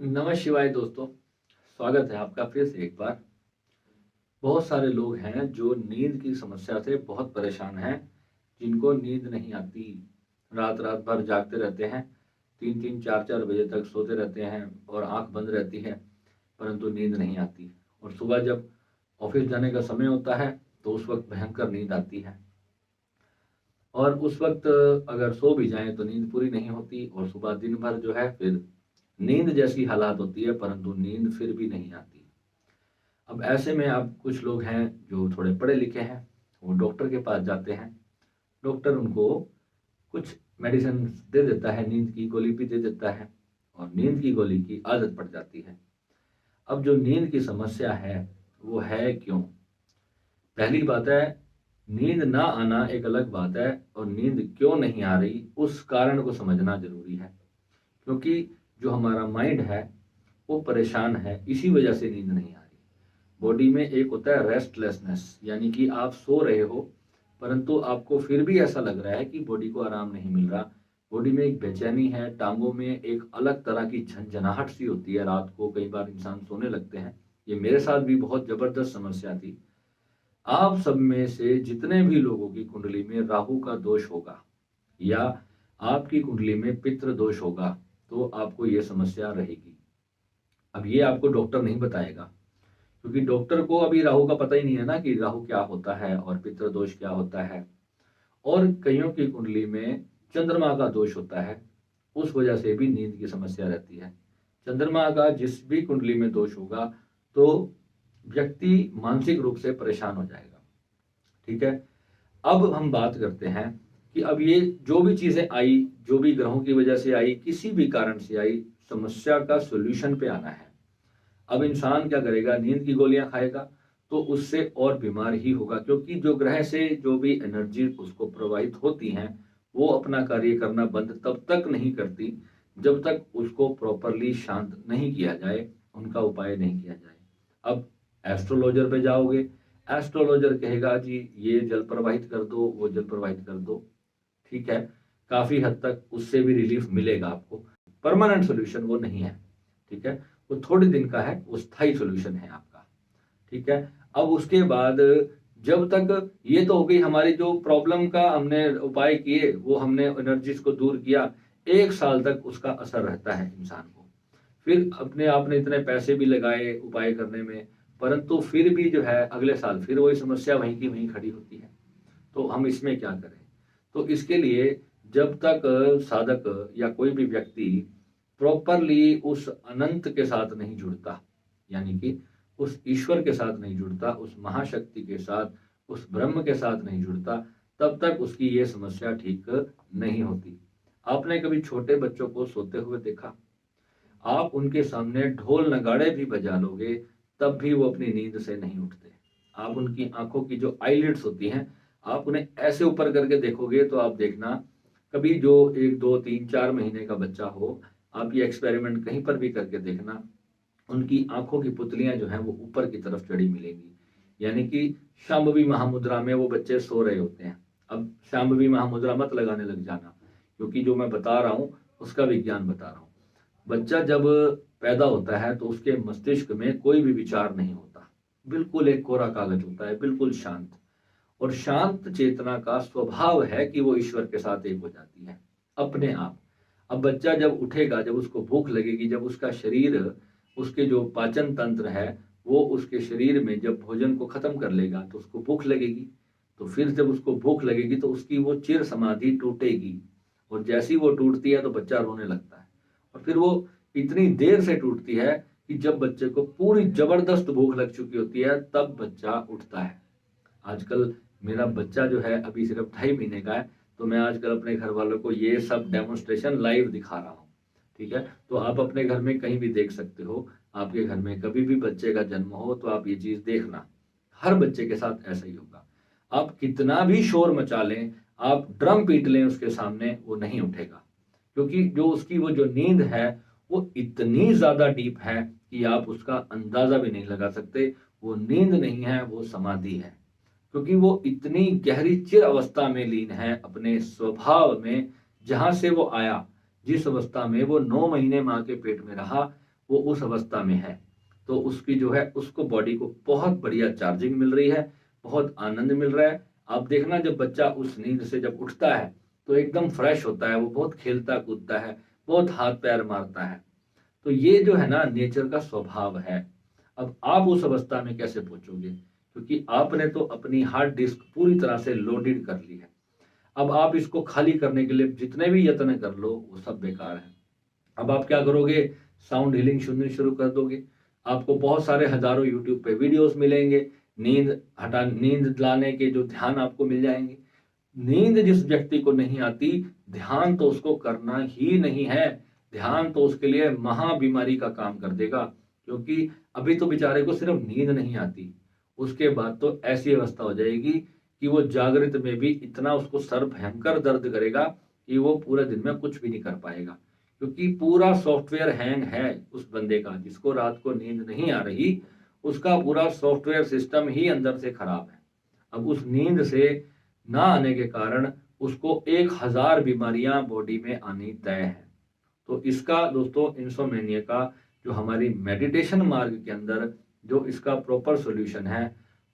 नमः शिवाय दोस्तों। स्वागत है आपका फिर से एक बार। बहुत सारे लोग हैं जो नींद की समस्या से बहुत परेशान हैं, जिनको नींद नहीं आती। रात रात भर जागते रहते हैं, 3-3 4-4 बजे तक सोते रहते हैं और आंख बंद रहती है, परंतु नींद नहीं आती। और सुबह जब ऑफिस जाने का समय होता है तो उस वक्त भयंकर नींद आती है, और उस वक्त अगर सो भी जाएं तो नींद पूरी नहीं होती, और सुबह दिन भर जो है फिर नींद जैसी हालात होती है, परंतु नींद फिर भी नहीं आती। अब ऐसे में अब कुछ लोग हैं जो थोड़े पढ़े लिखे हैं, वो डॉक्टर के पास जाते हैं। डॉक्टर उनको कुछ मेडिसिन दे देता है, नींद की गोली भी दे देता है, और नींद की गोली की आदत पड़ जाती है। अब जो नींद की समस्या है वो है क्यों? पहली बात है, नींद ना आना एक अलग बात है, और नींद क्यों नहीं आ रही उस कारण को समझना जरूरी है। क्योंकि जो हमारा माइंड है वो परेशान है, इसी वजह से नींद नहीं आ रही। बॉडी में एक होता है रेस्टलेसनेस, यानी कि आप सो रहे हो परंतु आपको फिर भी ऐसा लग रहा है कि बॉडी को आराम नहीं मिल रहा। बॉडी में एक बेचैनी है, टांगों में एक अलग तरह की झंझनाहट सी होती है। रात को कई बार इंसान सोने लगते हैं, ये मेरे साथ भी बहुत जबरदस्त समस्या थी। आप सब में से जितने भी लोगों की कुंडली में राहु का दोष होगा या आपकी कुंडली में पितृ दोष होगा तो आपको ये समस्या रहेगी। अब ये आपको डॉक्टर नहीं बताएगा, क्योंकि डॉक्टर को अभी राहु का पता ही नहीं है ना कि राहु क्या होता है और पितृ दोष क्या होता है। और कईयों की कुंडली में चंद्रमा का दोष होता है, उस वजह से भी नींद की समस्या रहती है। चंद्रमा का जिस भी कुंडली में दोष होगा तो व्यक्ति मानसिक रूप से परेशान हो जाएगा। ठीक है, अब हम बात करते हैं कि अब ये जो भी चीजें आई, जो भी ग्रहों की वजह से आई, किसी भी कारण से आई, समस्या का सोल्यूशन पे आना है। अब इंसान क्या करेगा? नींद की गोलियां खाएगा तो उससे और बीमार ही होगा, क्योंकि जो ग्रह से जो भी एनर्जी उसको प्रवाहित होती हैं वो अपना कार्य करना बंद तब तक नहीं करती जब तक उसको प्रॉपरली शांत नहीं किया जाए, उनका उपाय नहीं किया जाए। अब एस्ट्रोलॉजर पे जाओगे, एस्ट्रोलॉजर कहेगा जी ये जल प्रवाहित कर दो, वो जल प्रवाहित कर दो। ठीक है, काफी हद तक उससे भी रिलीफ मिलेगा आपको, परमानेंट सोल्यूशन वो नहीं है। ठीक है, वो थोड़े दिन का है, वो स्थायी सोल्यूशन है आपका। ठीक है, अब उसके बाद जब तक ये तो हो गई हमारी जो प्रॉब्लम का हमने उपाय किए, वो हमने एनर्जीज को दूर किया, 1 साल तक उसका असर रहता है इंसान को। फिर अपने आपने इतने पैसे भी लगाए उपाय करने में, परंतु फिर भी जो है अगले साल फिर वही समस्या वहीं की वहीं खड़ी होती है। तो हम इसमें क्या करें? तो इसके लिए जब तक साधक या कोई भी व्यक्ति प्रॉपरली उस अनंत के साथ नहीं जुड़ता, यानी कि उस ईश्वर के साथ नहीं जुड़ता, उस महाशक्ति के साथ, उस ब्रह्म के साथ नहीं जुड़ता, तब तक उसकी ये समस्या ठीक नहीं होती। आपने कभी छोटे बच्चों को सोते हुए देखा? आप उनके सामने ढोल नगाड़े भी बजा लोगे तब भी वो अपनी नींद से नहीं उठते। आप उनकी आंखों की जो आईलिड्स होती हैं, आप उन्हें ऐसे ऊपर करके देखोगे तो आप देखना, कभी जो 1 2 3 4 महीने का बच्चा हो, आप ये एक्सपेरिमेंट कहीं पर भी करके देखना, उनकी आंखों की पुतलियां जो हैं वो ऊपर की तरफ चढ़ी मिलेंगी। यानी कि शांभवी महामुद्रा में वो बच्चे सो रहे होते हैं। अब शांभवी महामुद्रा मत लगाने लग जाना, क्योंकि जो मैं बता रहा हूँ उसका विज्ञान बता रहा हूँ। बच्चा जब पैदा होता है तो उसके मस्तिष्क में कोई भी विचार नहीं होता, बिल्कुल एक कोरा कागज होता है, बिल्कुल शांत। और शांत चेतना का स्वभाव है कि वो ईश्वर के साथ एक हो जाती है अपने आप। अब बच्चा जब उठेगा, जब उसको भूख लगेगी, जब उसका शरीर, उसके जो पाचन तंत्र है वो उसके शरीर में जब भोजन को खत्म कर लेगा तो उसको भूख लगेगी। तो फिर जब उसको भूख लगेगी तो उसकी वो चिर समाधि टूटेगी, और जैसी वो टूटती है तो बच्चा रोने लगता है। और फिर वो इतनी देर से टूटती है कि जब बच्चे को पूरी जबरदस्त भूख लग चुकी होती है तब बच्चा उठता है। आजकल मेरा बच्चा जो है अभी सिर्फ 2.5 महीने का है, तो मैं आजकल अपने घर वालों को ये सब डेमोन्स्ट्रेशन लाइव दिखा रहा हूँ। ठीक है, तो आप अपने घर में कहीं भी देख सकते हो, आपके घर में कभी भी बच्चे का जन्म हो तो आप ये चीज देखना, हर बच्चे के साथ ऐसा ही होगा। आप कितना भी शोर मचा लें, आप ड्रम पीट लें उसके सामने, वो नहीं उठेगा, क्योंकि जो उसकी वो जो नींद है वो इतनी ज्यादा डीप है कि आप उसका अंदाजा भी नहीं लगा सकते। वो नींद नहीं है, वो समाधि है, क्योंकि वो इतनी गहरी चिर अवस्था में लीन है अपने स्वभाव में। जहां से वो आया, जिस अवस्था में वो 9 महीने माँ के पेट में रहा, वो उस अवस्था में है, तो उसकी जो है उसको बॉडी को बहुत बढ़िया चार्जिंग मिल रही है, बहुत आनंद मिल रहा है। आप देखना जब बच्चा उस नींद से जब उठता है तो एकदम फ्रेश होता है, वो बहुत खेलता कूदता है, बहुत हाथ पैर मारता है। तो ये जो है ना नेचर का स्वभाव है। अब आप उस अवस्था में कैसे पहुंचोगे, क्योंकि आपने तो अपनी हार्ड डिस्क पूरी तरह से लोडेड कर ली है। अब आप इसको खाली करने के लिए जितने भी यत्न कर लो वो सब बेकार है। अब आप क्या करोगे, साउंड हीलिंग सुननी शुरू कर दोगे। आपको बहुत सारे हजारों यूट्यूब पे वीडियोस मिलेंगे, नींद लाने के जो ध्यान आपको मिल जाएंगे। नींद जिस व्यक्ति को नहीं आती, ध्यान तो उसको करना ही नहीं है। ध्यान तो उसके लिए महा बीमारी का काम कर देगा, क्योंकि अभी तो बेचारे को सिर्फ नींद नहीं आती, उसके बाद तो ऐसी अवस्था हो जाएगी कि वो जागृत में भी इतना उसको सर भयंकर दर्द करेगा कि वो पूरे दिन में कुछ भी नहीं कर पाएगा, क्योंकि पूरा सॉफ्टवेयर हैंग है उस बंदे का। जिसको रात को नींद नहीं आ रही, उसका पूरा सॉफ्टवेयर सिस्टम ही अंदर से खराब है। अब उस नींद से ना आने के कारण उसको 1000 बीमारियां बॉडी में आनी तय है। तो इसका दोस्तों इंसोमेनिया का जो हमारी मेडिटेशन मार्ग के अंदर जो इसका प्रॉपर सॉल्यूशन है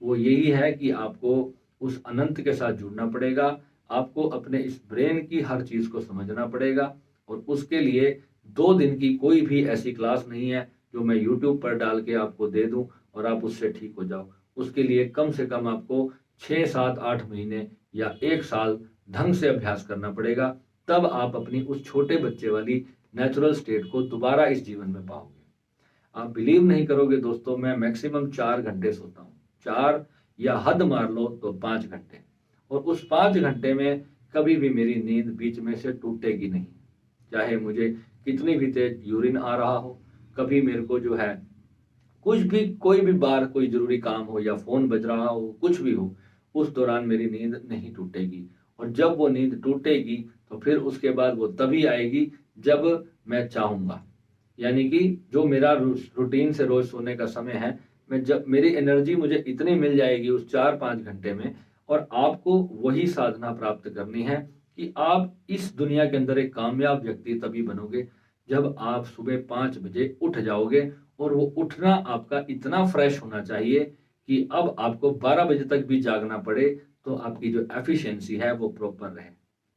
वो यही है कि आपको उस अनंत के साथ जुड़ना पड़ेगा। आपको अपने इस ब्रेन की हर चीज को समझना पड़ेगा, और उसके लिए 2 दिन की कोई भी ऐसी क्लास नहीं है जो मैं यूट्यूब पर डाल के आपको दे दूं और आप उससे ठीक हो जाओ। उसके लिए कम से कम आपको 6, 7, 8 महीने या 1 साल ढंग से अभ्यास करना पड़ेगा। तब आप अपनी उस छोटे बच्चे वाली नेचुरल स्टेट को दोबारा इस जीवन में पाओगे। आप बिलीव नहीं करोगे दोस्तों, मैं मैक्सिमम 4 घंटे सोता हूँ, 4 या हद मार लो तो 5 घंटे। और उस 5 घंटे में कभी भी मेरी नींद बीच में से टूटेगी नहीं, चाहे मुझे कितनी भी तेज यूरिन आ रहा हो। कभी मेरे को जो है कुछ भी, कोई भी बार कोई जरूरी काम हो या फोन बज रहा हो, कुछ भी हो, उस दौरान मेरी नींद नहीं टूटेगी। और जब वो नींद टूटेगी तो फिर उसके बाद वो तभी आएगी जब मैं चाहूंगा। यानी कि जो मेरा रूटीन से रोज सोने का समय है, मैं जब मेरी एनर्जी मुझे इतनी मिल जाएगी उस 4-5 घंटे में। और आपको वही साधना प्राप्त करनी है कि आप इस दुनिया के अंदर एक कामयाब व्यक्ति तभी बनोगे जब आप सुबह 5 बजे उठ जाओगे। और वो उठना आपका इतना फ्रेश होना चाहिए कि अब आपको 12 बजे तक भी जागना पड़े तो आपकी जो एफिशिएंसी है वो प्रॉपर रहे।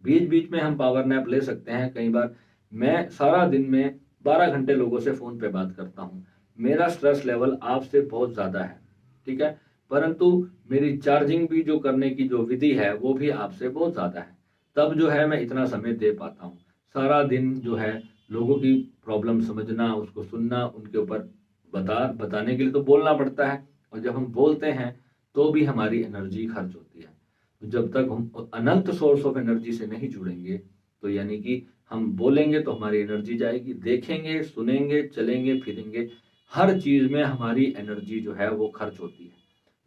बीच बीच में हम पावर नैप ले सकते हैं। कई बार मैं सारा दिन में 12 घंटे लोगों से फोन पे बात करता हूँ, मेरा स्ट्रेस लेवल आपसे बहुत ज्यादा है, ठीक है, परंतु मेरी चार्जिंग भी जो करने की जो विधि है वो भी आपसे बहुत ज्यादा है। तब जो है मैं इतना समय दे पाता हूँ। सारा दिन जो है लोगों की प्रॉब्लम समझना, उसको सुनना, उनके ऊपर बताने के लिए तो बोलना पड़ता है, और जब हम बोलते हैं तो भी हमारी एनर्जी खर्च होती है। तो जब तक हम अनंत सोर्स ऑफ एनर्जी से नहीं जुड़ेंगे, तो यानी कि हम बोलेंगे तो हमारी एनर्जी जाएगी, देखेंगे, सुनेंगे, चलेंगे, फिरेंगे, हर चीज में हमारी एनर्जी जो है वो खर्च होती है।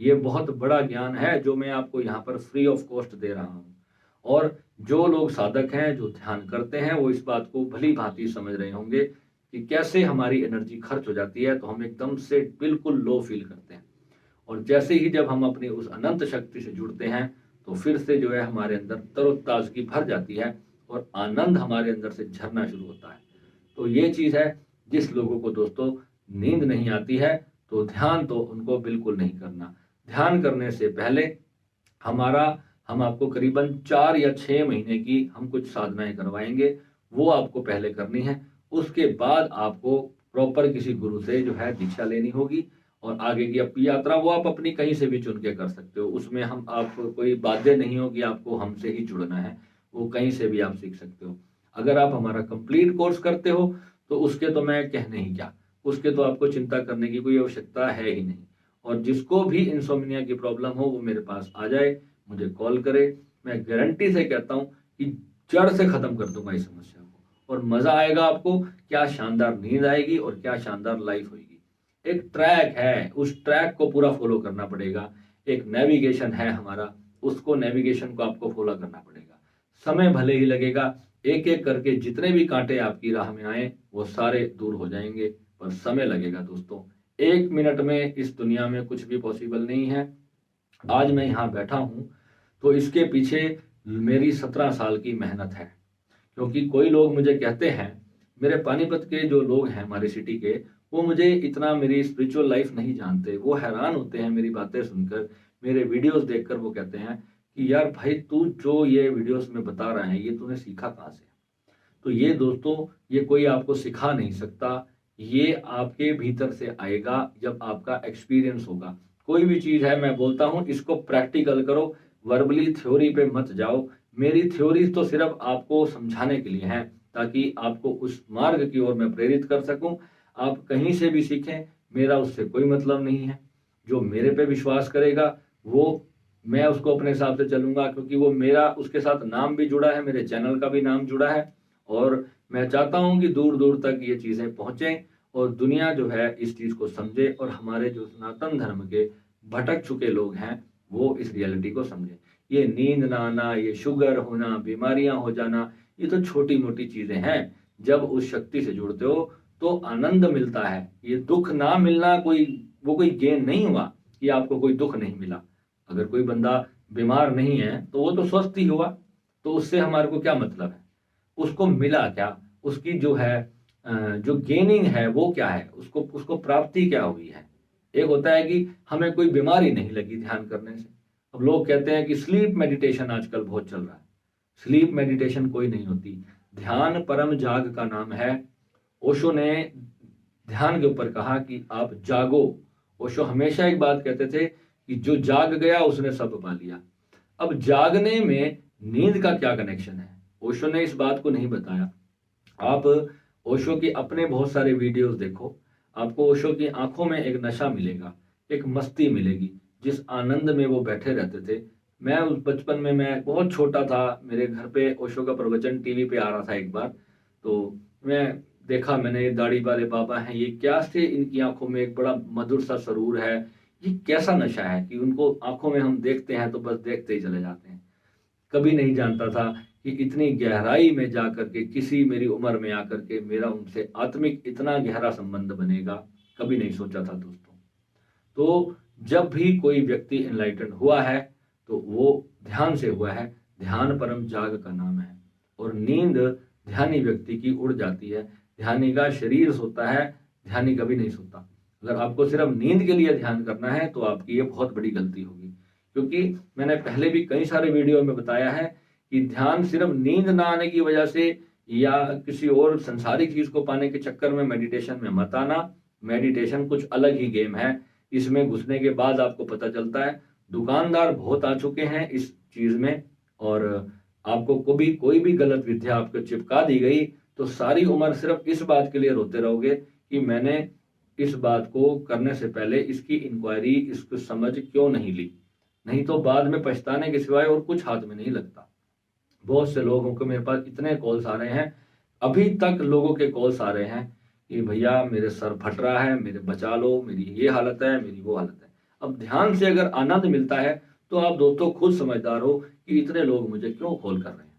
ये बहुत बड़ा ज्ञान है जो मैं आपको यहाँ पर फ्री ऑफ कॉस्ट दे रहा हूँ। और जो लोग साधक हैं, जो ध्यान करते हैं, वो इस बात को भली भांति समझ रहे होंगे कि कैसे हमारी एनर्जी खर्च हो जाती है, तो हम एकदम से बिल्कुल लो फील करते हैं। और जैसे ही जब हम अपनी उस अनंत शक्ति से जुड़ते हैं तो फिर से जो है हमारे अंदर तरोताजगी भर जाती है और आनंद हमारे अंदर से झरना शुरू होता है। तो ये चीज है, जिस लोगों को दोस्तों नींद नहीं आती है तो ध्यान तो उनको बिल्कुल नहीं करना। ध्यान करने से पहले हम आपको करीबन 4 या 6 महीने की हम कुछ साधनाएं करवाएंगे, वो आपको पहले करनी है। उसके बाद आपको प्रॉपर किसी गुरु से जो है दीक्षा लेनी होगी, और आगे की अपनी यात्रा वो आप अपनी कहीं से भी चुन के कर सकते हो। उसमें हम आप कोई बाध्य नहीं हो कि आपको हमसे ही जुड़ना है, वो कहीं से भी आप सीख सकते हो। अगर आप हमारा कंप्लीट कोर्स करते हो तो उसके तो मैं कहने ही क्या, उसके तो आपको चिंता करने की कोई आवश्यकता है ही नहीं। और जिसको भी इंसोम्निया की प्रॉब्लम हो वो मेरे पास आ जाए, मुझे कॉल करे। मैं गारंटी से कहता हूँ कि जड़ से खत्म कर दूंगा इस समस्या को, और मजा आएगा आपको। क्या शानदार नींद आएगी और क्या शानदार लाइफ होगी। एक ट्रैक है, उस ट्रैक को पूरा फॉलो करना पड़ेगा। एक नेविगेशन है हमारा, उसको नेविगेशन को आपको फॉलो करना पड़ेगा। समय भले ही लगेगा, एक एक करके जितने भी कांटे आपकी राह में आए वो सारे दूर हो जाएंगे, पर समय लगेगा दोस्तों। 1 मिनट में इस दुनिया में कुछ भी पॉसिबल नहीं है। आज मैं यहाँ बैठा हूँ तो इसके पीछे मेरी 17 साल की मेहनत है। क्योंकि कोई लोग मुझे कहते हैं, मेरे पानीपत के जो लोग हैं हमारी सिटी के, वो मुझे इतना मेरी स्पिरिचुअल लाइफ नहीं जानते। वो हैरान होते हैं मेरी बातें सुनकर, मेरे वीडियोस देखकर। वो कहते हैं कि यार भाई, तू जो ये वीडियोस में बता रहा है, ये तूने सीखा कहाँ से? तो ये दोस्तों, ये कोई आपको सिखा नहीं सकता। ये आपके भीतर से आएगा जब आपका एक्सपीरियंस होगा। कोई भी चीज़ है, मैं बोलता हूँ इसको प्रैक्टिकल करो, वर्बली थ्योरी पे मत जाओ। मेरी थ्योरी तो सिर्फ आपको समझाने के लिए है, ताकि आपको उस मार्ग की ओर मैं प्रेरित कर सकूं। आप कहीं से भी सीखें, मेरा उससे कोई मतलब नहीं है। जो मेरे पे विश्वास करेगा, वो मैं उसको अपने हिसाब से चलूंगा, क्योंकि वो मेरा उसके साथ नाम भी जुड़ा है, मेरे चैनल का भी नाम जुड़ा है। और मैं चाहता हूं कि दूर दूर तक ये चीज़ें पहुंचें और दुनिया जो है इस चीज़ को समझे, और हमारे जो सनातन धर्म के भटक चुके लोग हैं वो इस रियलिटी को समझें। ये नींद ना आना, ये शुगर होना, बीमारियां हो जाना, ये तो छोटी मोटी चीज़ें हैं। जब उस शक्ति से जुड़ते हो तो आनंद मिलता है। ये दुख ना मिलना कोई गेन नहीं हुआ कि आपको कोई दुख नहीं मिला। अगर कोई बंदा बीमार नहीं है तो वो तो स्वस्थ ही हुआ, तो उससे हमारे को क्या मतलब है? उसको मिला क्या? उसकी जो है जो गेनिंग है वो क्या है? उसको उसको प्राप्ति क्या हुई है? एक होता है कि हमें कोई बीमारी नहीं लगी ध्यान करने से। अब लोग कहते हैं कि स्लीप मेडिटेशन आजकल बहुत चल रहा है। स्लीप मेडिटेशन कोई नहीं होती। ध्यान परम जाग का नाम है। ओशो ने ध्यान के ऊपर कहा कि आप जागो। ओशो हमेशा एक बात कहते थे कि जो जाग गया उसने सब पा लिया। अब जागने में नींद का क्या कनेक्शन है? ओशो ने इस बात को नहीं बताया। आप ओशो की अपने बहुत सारे वीडियोस देखो, आपको ओशो की आंखों में एक नशा मिलेगा, एक मस्ती मिलेगी, जिस आनंद में वो बैठे रहते थे। मैं उस बचपन में, मैं बहुत छोटा था, मेरे घर पे ओशो का प्रवचन टीवी पे आ रहा था एक बार। तो मैं देखा, मैंने, ये दाढ़ी वाले बाबा हैं, ये क्या से इनकी आंखों में एक बड़ा मधुर सा सरूर है। ये कैसा नशा है कि उनको आंखों में हम देखते हैं तो बस देखते ही चले जाते हैं। कभी नहीं जानता था कि इतनी गहराई में जा करके, किसी मेरी उम्र में आकर के मेरा उनसे आत्मिक इतना गहरा संबंध बनेगा। कभी नहीं सोचा था दोस्तों। तो जब भी कोई व्यक्ति एनलाइटन हुआ है तो वो ध्यान से हुआ है। ध्यान परम जाग का नाम है। और नींद ध्यानी व्यक्ति की उड़ जाती है। ध्यानी का शरीर सोता है, ध्यानी कभी नहीं सोता। अगर आपको सिर्फ नींद के लिए ध्यान करना है तो आपकी ये बहुत बड़ी गलती होगी, क्योंकि मैंने पहले भी कई सारे वीडियो में बताया है कि ध्यान सिर्फ नींद ना आने की वजह से या किसी और संसारिक चीज को पाने के चक्कर में मेडिटेशन में मत आना। मेडिटेशन कुछ अलग ही गेम है। इसमें घुसने के बाद आपको पता चलता है दुकानदार बहुत आ चुके हैं इस चीज में, और आपको कोई भी गलत विद्या आपको चिपका दी गई तो सारी उम्र सिर्फ इस बात के लिए रोते रहोगे कि मैंने इस बात को करने से पहले इसकी इंक्वायरी, इसको समझ क्यों नहीं ली। नहीं तो बाद में पछताने के सिवाय और कुछ हाथ में नहीं लगता। बहुत से लोगों को मेरे पास इतने कॉल्स आ रहे हैं, अभी तक लोगों के कॉल्स आ रहे हैं कि भैया मेरे सर फट रहा है, मेरे बचा लो, मेरी ये हालत है, मेरी वो हालत है। अब ध्यान से अगर आनंद मिलता है तो आप दोस्तों खुद समझदार हो कि इतने लोग मुझे क्यों कॉल कर रहे हैं।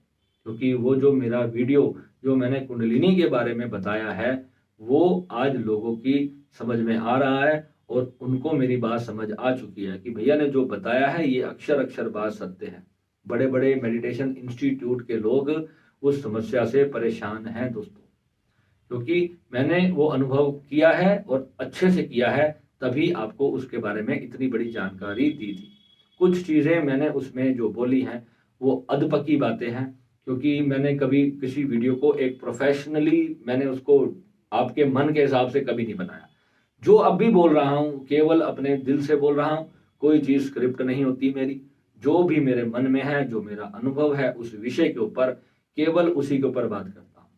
क्योंकि वो जो मेरा वीडियो, जो मैंने कुंडलिनी के बारे में बताया है, वो आज लोगों की समझ में आ रहा है और उनको मेरी बात समझ आ चुकी है कि भैया ने जो बताया है ये अक्षर अक्षर बात सत्य है। बड़े बड़े मेडिटेशन इंस्टीट्यूट के लोग उस समस्या से परेशान हैं दोस्तों, क्योंकि मैंने वो अनुभव किया है और अच्छे से किया है, तभी आपको उसके बारे में इतनी बड़ी जानकारी दी थी। कुछ चीज़ें मैंने उसमें जो बोली हैं वो अधपकी बातें हैं, क्योंकि मैंने कभी किसी वीडियो को एक प्रोफेशनली, मैंने उसको आपके मन के हिसाब से कभी नहीं बनाया। जो अब भी बोल रहा हूँ केवल अपने दिल से बोल रहा हूँ। कोई चीज़ स्क्रिप्ट नहीं होती मेरी। जो भी मेरे मन में है, जो मेरा अनुभव है उस विषय के ऊपर, केवल उसी के ऊपर बात करता हूँ।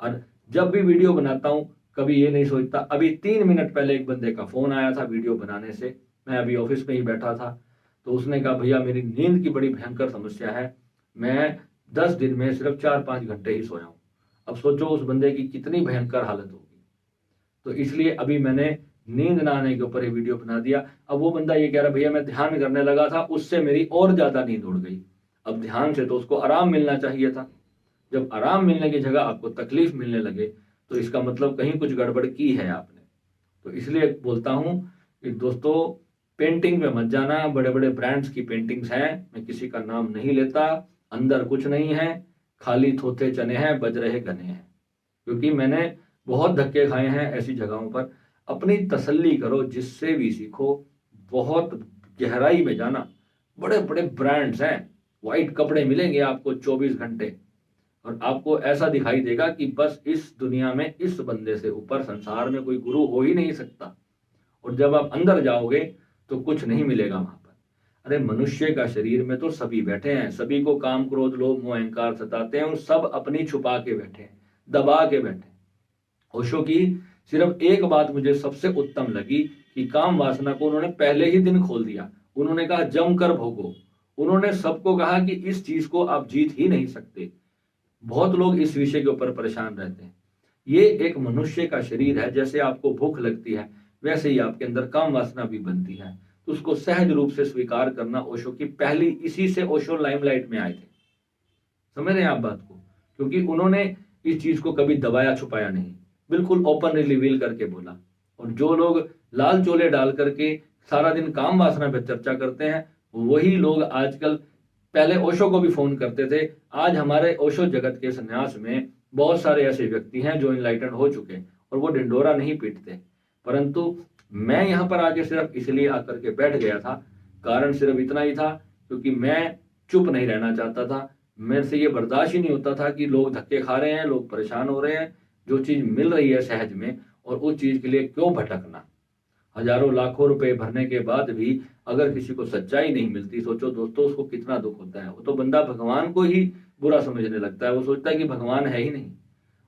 और जब भी वीडियो बनाता हूँ कभी ये नहीं सोचता। अभी 3 मिनट पहले एक बंदे का फोन आया था वीडियो बनाने से, मैं अभी ऑफिस में ही बैठा था। तो उसने कहा भैया मेरी नींद की बड़ी भयंकर समस्या है, मैं 10 दिन में सिर्फ 4-5 घंटे ही सोया हूँ। अब सोचो उस बंदे की कितनी भयंकर हालत होगी। तो इसलिए अभी मैंने नींद ना आने के ऊपर ये वीडियो बना दिया। अब वो बंदा ये कह रहा भैया मैं ध्यान करने लगा था, उससे मेरी और ज्यादा नींद उड़ गई। अब ध्यान से तो उसको आराम मिलना चाहिए था। जब आराम मिलने की जगह आपको तकलीफ मिलने लगे तो इसका मतलब कहीं कुछ गड़बड़ की है आपने। तो इसलिए बोलता हूं कि दोस्तों, पेंटिंग में मत जाना। बड़े बड़े ब्रांड्स की पेंटिंग्स हैं, मैं किसी का नाम नहीं लेता, अंदर कुछ नहीं है, खाली थोथे चने हैं, बज रहे गने हैं। क्योंकि मैंने बहुत धक्के खाए हैं ऐसी जगहों पर। अपनी तसल्ली करो, जिससे भी सीखो। बहुत गहराई में जाना। बड़े बड़े ब्रांड्स हैं, वाइट कपड़े मिलेंगे आपको 24 घंटे, और आपको ऐसा दिखाई देगा कि बस इस दुनिया में इस बंदे से ऊपर संसार में कोई गुरु हो ही नहीं सकता। और जब आप अंदर जाओगे तो कुछ नहीं मिलेगा वहां पर। अरे मनुष्य का शरीर में तो सभी बैठे हैं, सभी को काम क्रोध लोभ मोह अहंकार सताते हैं, और सब अपनी छुपा के बैठे हैं, दबा के बैठे हैं। ओशो की सिर्फ एक बात मुझे सबसे उत्तम लगी कि काम वासना को उन्होंने पहले ही दिन खोल दिया। उन्होंने कहा जम कर भोगो। उन्होंने सबको कहा कि इस चीज को आप जीत ही नहीं सकते। बहुत लोग इस विषय के ऊपर परेशान रहते हैं। ये एक मनुष्य का शरीर है, जैसे आपको भूख लगती है वैसे ही आपके अंदर काम वासना भी बनती है। तो उसको सहज रूप से स्वीकार करना ओशो की पहली, इसी से ओशो लाइमलाइट में आए थे। समझ रहे हैं आप बात को? क्योंकि उन्होंने इस चीज को कभी दबाया छुपाया नहीं, बिल्कुल ओपन रिवील करके बोला। और जो लोग लाल चोले डाल करके सारा दिन काम वासना पर चर्चा करते हैं, वही लोग आजकल, पहले ओशो को भी फोन करते थे, आज हमारे ओशो जगत के संन्यास में बहुत सारे ऐसे व्यक्ति हैं जो इनलाइटन हो चुके हैं और वो ढिंडोरा नहीं पीटते। परंतु मैं यहां पर आके सिर्फ इसलिए आकर के बैठ गया था, कारण सिर्फ इतना ही था क्योंकि मैं चुप नहीं रहना चाहता था। मेरे से ये बर्दाश्त ही नहीं होता था कि लोग धक्के खा रहे हैं, लोग परेशान हो रहे हैं, जो चीज मिल रही है सहज में, और उस चीज के लिए क्यों भटकना। हजारों लाखों रुपए भरने के बाद भी अगर किसी को सच्चाई नहीं मिलती, सोचो दोस्तों उसको कितना दुख होता है। वो तो बंदा भगवान को ही बुरा समझने लगता है, वो सोचता है कि भगवान है ही नहीं।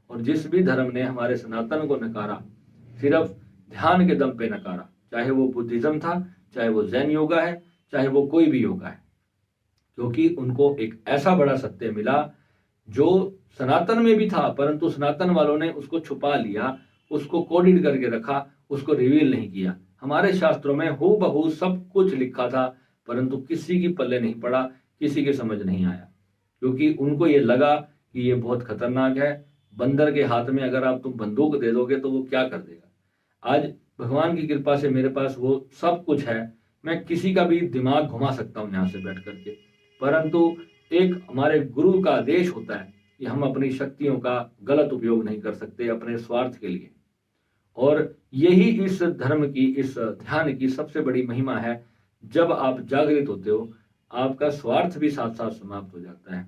और जिस भी धर्म ने हमारे सनातन को नकारा, सिर्फ ध्यान के दम पे नकारा, चाहे वो बुद्धिज्म था, चाहे वो जैन योगा है, चाहे वो कोई भी योगा है, क्योंकि उनको एक ऐसा बड़ा सत्य मिला जो सनातन में भी था, परंतु सनातन वालों ने उसको छुपा लिया, उसको कोडिड करके रखा, उसको रिवील नहीं किया। हमारे शास्त्रों में हूबहू सब कुछ लिखा था, परंतु किसी की पल्ले नहीं पड़ा, किसी के समझ नहीं आया, क्योंकि उनको ये लगा कि ये बहुत खतरनाक है। बंदर के हाथ में अगर आप तुम बंदूक दे दोगे तो वो क्या कर देगा। आज भगवान की कृपा से मेरे पास वो सब कुछ है, मैं किसी का भी दिमाग घुमा सकता हूँ यहाँ से बैठ करके। परंतु एक हमारे गुरु का आदेश होता है कि हम अपनी शक्तियों का गलत उपयोग नहीं कर सकते अपने स्वार्थ के लिए। और यही इस धर्म की, इस ध्यान की सबसे बड़ी महिमा है। जब आप जागृत होते हो, आपका स्वार्थ भी साथ साथ समाप्त हो जाता है,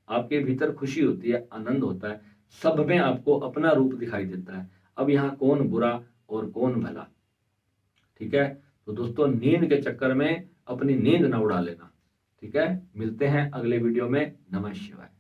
आपके भीतर खुशी होती है, आनंद होता है, सब में आपको अपना रूप दिखाई देता है। अब यहाँ कौन बुरा और कौन भला, ठीक है। तो दोस्तों, नींद के चक्कर में अपनी नींद ना उड़ा लेना, ठीक है। मिलते हैं अगले वीडियो में। नमः शिवाय।